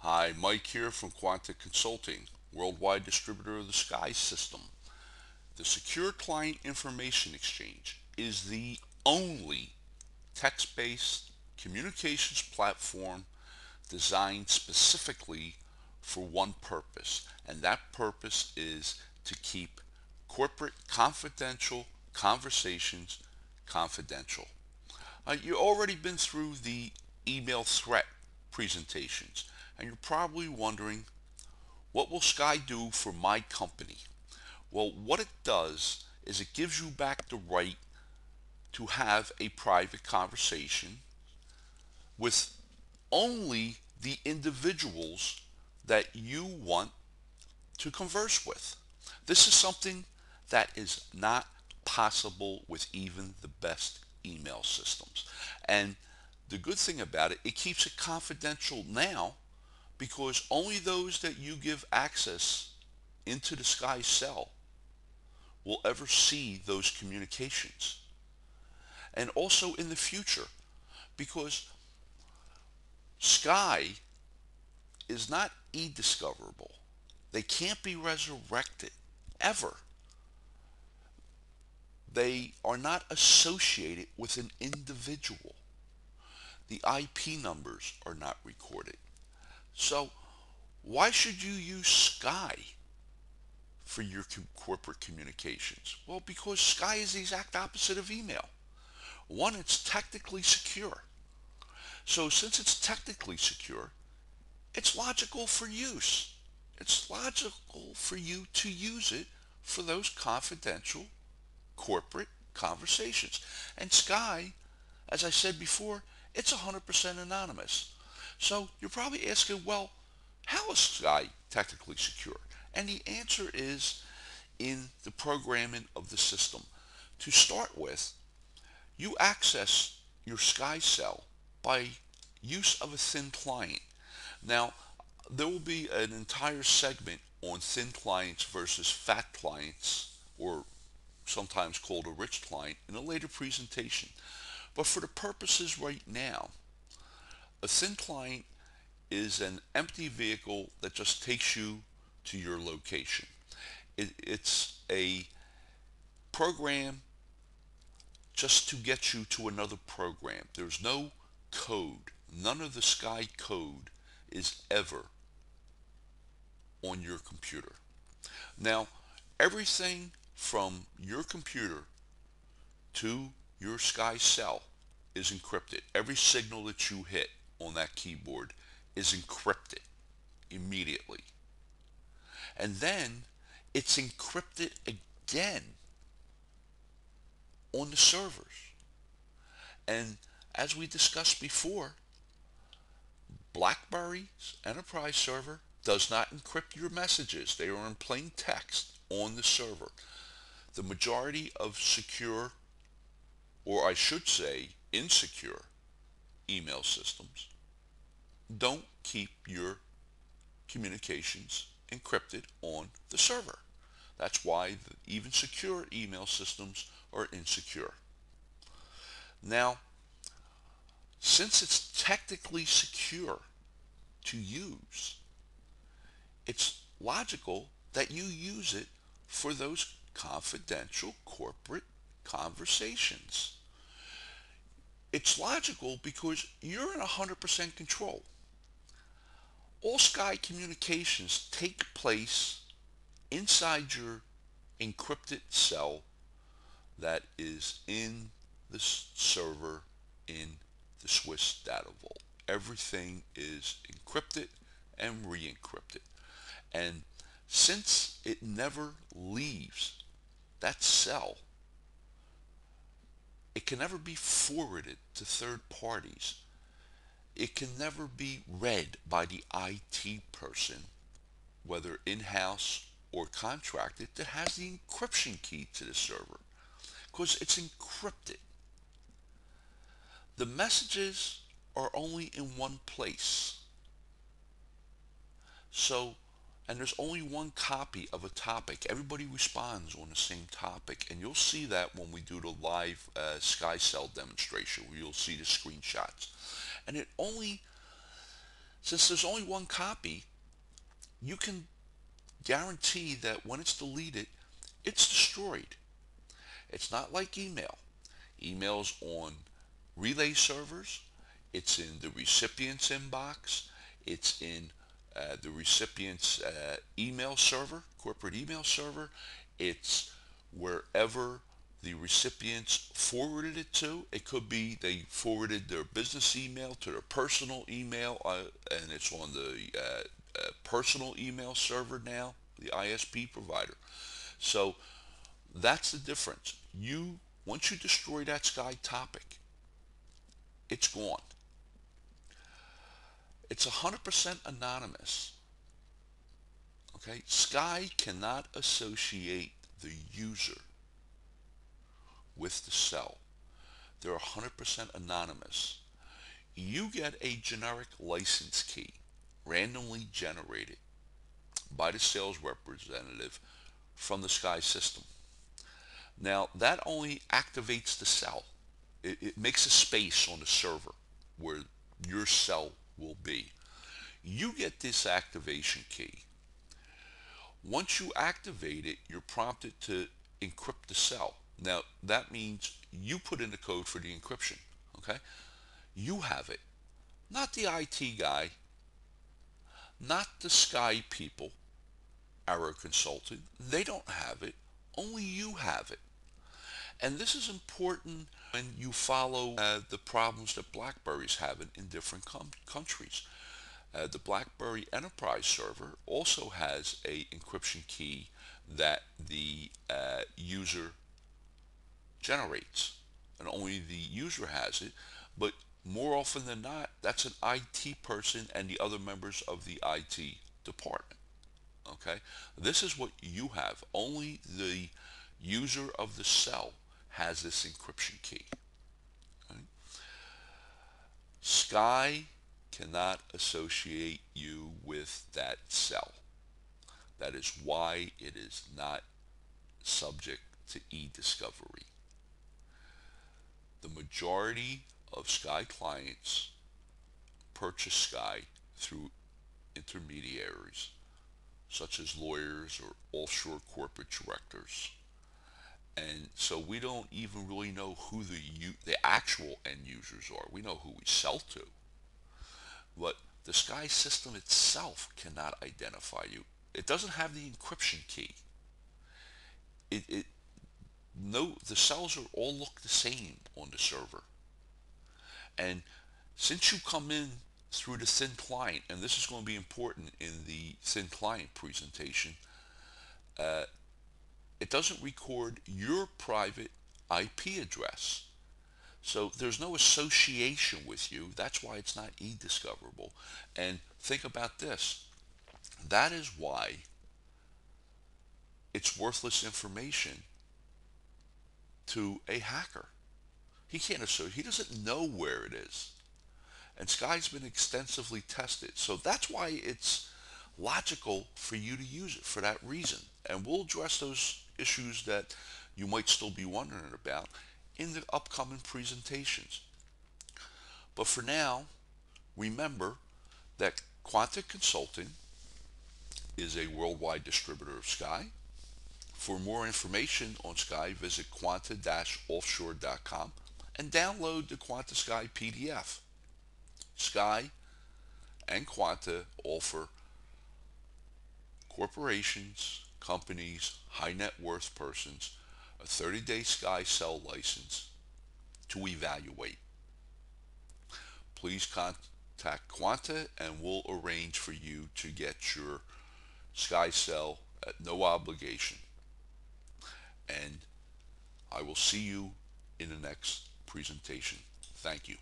Hi, Mike here from Quanta Consulting, worldwide distributor of the SCIE System. The Secure Client Information Exchange is the only text-based communications platform designed specifically for one purpose, and that purpose is to keep corporate confidential conversations confidential. You've already been through the email threat presentations, and you're probably wondering, what will Sky do for my company? Well, what it does is it gives you back the right to have a private conversation with only the individuals that you want to converse with. This is something that is not possible with even the best email systems. And the good thing about it, it keeps it confidential now because only those that you give access into the Sky cell will ever see those communications. And also in the future, because Sky is not e-discoverable. They can't be resurrected ever. They are not associated with an individual. The IP numbers are not recorded. So why should you use Sky for your corporate communications? Well, because Sky is the exact opposite of email. One, it's technically secure. So since it's technically secure, it's logical for use. It's logical for you to use it for those confidential corporate conversations. And Sky, as I said before, it's 100% anonymous. So you're probably asking, well, how is Sky technically secure? And the answer is in the programming of the system. To start with, you access your Sky cell by use of a thin client. Now, there will be an entire segment on thin clients versus fat clients, or sometimes called a rich client, in a later presentation. But for the purposes right now, a thin client is an empty vehicle that just takes you to your location. It's a program just to get you to another program. There's no code. None of the Sky code is ever on your computer. Now, everything from your computer to your Sky cell is encrypted. Every signal that you hit on that keyboard is encrypted immediately. And then it's encrypted again on the servers. And as we discussed before, BlackBerry's enterprise server does not encrypt your messages. They are in plain text on the server. The majority of secure, or I should say insecure, email systems don't keep your communications encrypted on the server. That's why even secure email systems are insecure. Now, since it's technically secure to use, it's logical that you use it for those confidential corporate conversations. It's logical because you're in 100% control. All Sky communications take place inside your encrypted cell that is in the server in the Swiss data vault. Everything is encrypted and re-encrypted. And since it never leaves that cell, it can never be forwarded to third parties. It can never be read by the IT person, whether in-house or contracted, that has the encryption key to the server, because it's encrypted. The messages are only in one place. So, and there's only one copy of a topic. Everybody responds on the same topic. And you'll see that when we do the live SkyCell demonstration, where you'll see the screenshots. And it only Since there's only one copy, you can guarantee that when it's deleted, it's destroyed. It's not like email. Email's on relay servers, it's in the recipient's inbox, it's in the recipient's email server, corporate email server, it's wherever the recipients forwarded it to. It could be they forwarded their business email to their personal email, and it's on the personal email server now, the ISP provider. So that's the difference. Once you destroy that SCIE topic, it's gone. It's 100% anonymous. Okay? SCIE cannot associate the user with the cell. They're 100% anonymous. You get a generic license key, randomly generated by the sales representative from the SCIE system. Now, that only activates the cell. It makes a space on the server where your cell will be. You get this activation key. Once you activate it, you're prompted to encrypt the cell. Now, that means you put in the code for the encryption. Okay? You have it. Not the IT guy, not the SCIE people, our consultant. They don't have it. Only you have it. And this is important when you follow the problems that BlackBerry's having in different countries. The BlackBerry Enterprise server also has a encryption key that the user generates, and only the user has it. But more often than not, that's an IT person and the other members of the IT department. Okay, this is what you have. Only the user of the cell has this encryption key. Okay? SCIE cannot associate you with that cell. That is why it is not subject to e-discovery. The majority of SCIE clients purchase SCIE through intermediaries, such as lawyers or offshore corporate directors. And so we don't even really know who the actual end users are. We know who we sell to, but the SCIE system itself cannot identify you. It doesn't have the encryption key. It no, the cells are all look the same on the server. And since you come in through the thin client, and this is going to be important in the thin client presentation, uh, it doesn't record your private IP address. So there's no association with you. That's why it's not e-discoverable. And think about this. That is why it's worthless information to a hacker. He can't associate. He doesn't know where it is. And SCIE's been extensively tested. So that's why it's logical for you to use it for that reason. And we'll address those issues that you might still be wondering about in the upcoming presentations. But for now, remember that Quanta Consulting is a worldwide distributor of SCIE. For more information on SCIE, visit quanta-offshore.com and download the Quanta SCIE PDF. SCIE and Quanta offer corporations, companies, high net worth persons a 30-day SCIE cell license to evaluate. Please contact Quanta and we'll arrange for you to get your SCIE cell at no obligation. And I will see you in the next presentation. Thank you.